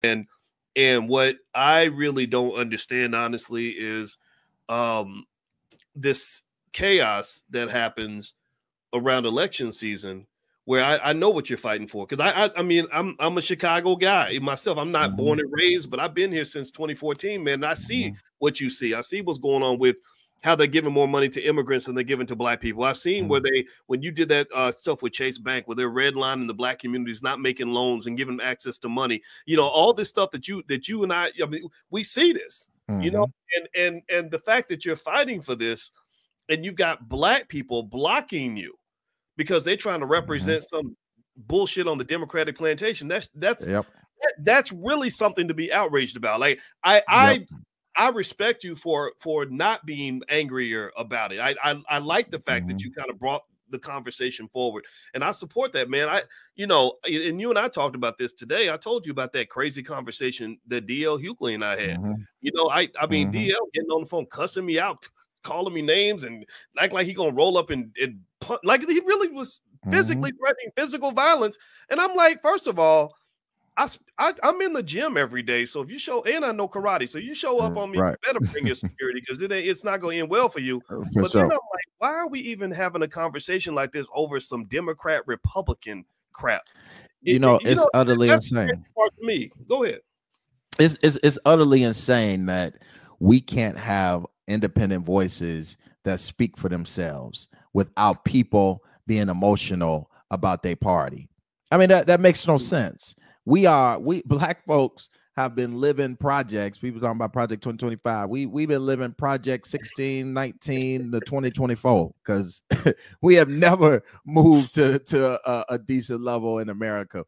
And what I really don't understand, honestly, is this chaos that happens around election season, where I know what you're fighting for. Because I mean, I'm a Chicago guy myself. I'm not born and raised, but I've been here since 2014, man. And I see what you see. I see what's going on with how they're giving more money to immigrants than they're giving to black people. I've seen where when you did that stuff with Chase Bank, where they're redlining the black communities, not making loans and giving them access to money, you know, all this stuff that you and I mean, we see this, you know, and the fact that you're fighting for this and you've got black people blocking you because they're trying to represent some bullshit on the Democratic plantation. That's really something to be outraged about. Like I respect you for not being angrier about it. I like the fact that you kind of brought the conversation forward, and I support that, man. You know, and you and I talked about this today. I told you about that crazy conversation that DL Hughley and I had. You know, I mean, DL getting on the phone, cussing me out, calling me names, and act like he gonna roll up and like he really was physically threatening physical violence. And I'm like, first of all, I'm in the gym every day, so if you show, and I know karate, so you show up on me, you better bring your security, because it's not going to end well for you. But then I'm like, why are we even having a conversation like this over some Democrat Republican crap? It's utterly insane. To me, go ahead. It's utterly insane that we can't have independent voices that speak for themselves without people being emotional about their party. I mean, that makes no sense. We black folks have been living projects. People talking about Project 2025. We've been living Project 1619 to 2024 because we have never moved to a decent level in America.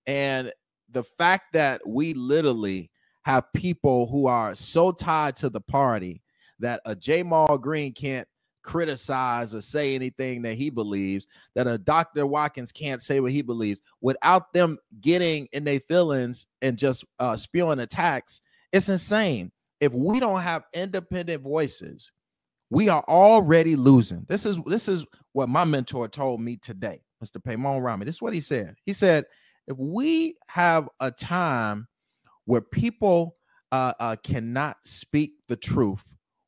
And the fact that we literally have people who are so tied to the party that a Jamal Green can't criticize or say anything that he believes, that a Dr. Watkins can't say what he believes without them getting in their feelings and just spewing attacks. It's insane. If we don't have independent voices, we are already losing. This is what my mentor told me today, Mr. Paymon Rami. This is what he said. He said, if we have a time where people cannot speak the truth,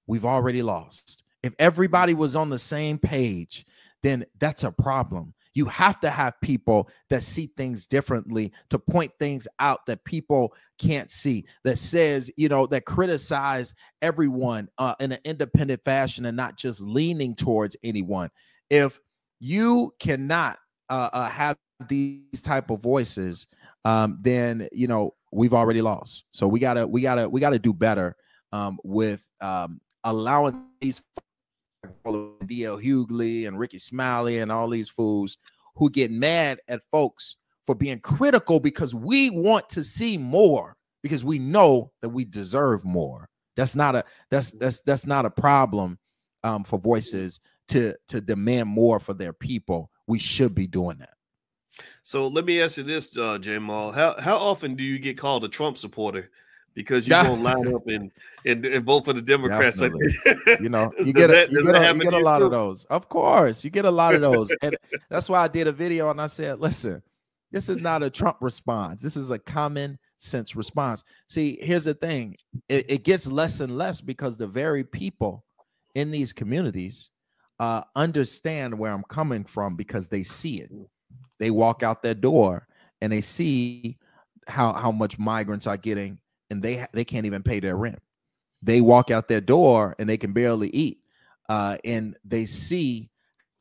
we've already lost. If everybody was on the same page, then that's a problem. You have to have people that see things differently, to point things out that people can't see, that says, that criticize everyone in an independent fashion and not just leaning towards anyone. If you cannot have these type of voices, then, we've already lost. So we gotta do better with allowing these DL Hughley and Ricky Smiley and all these fools who get mad at folks for being critical because we want to see more, because we know that we deserve more. That's not a problem for voices to demand more for their people. We should be doing that. So let me ask you this, Jamal. How often do you get called a Trump supporter? Because you're gonna line up and vote for the Democrats. You get a lot of those. Of course, you get a lot of those, and that's why I did a video and I said, listen, this is not a Trump response. This is a common sense response. See, here's the thing: it gets less and less because the very people in these communities understand where I'm coming from, because they see it. They walk out their door and they see how much migrants are getting, and they can't even pay their rent. They walk out their door and they can barely eat, and they see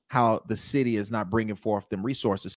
how the city is not bringing forth them resources.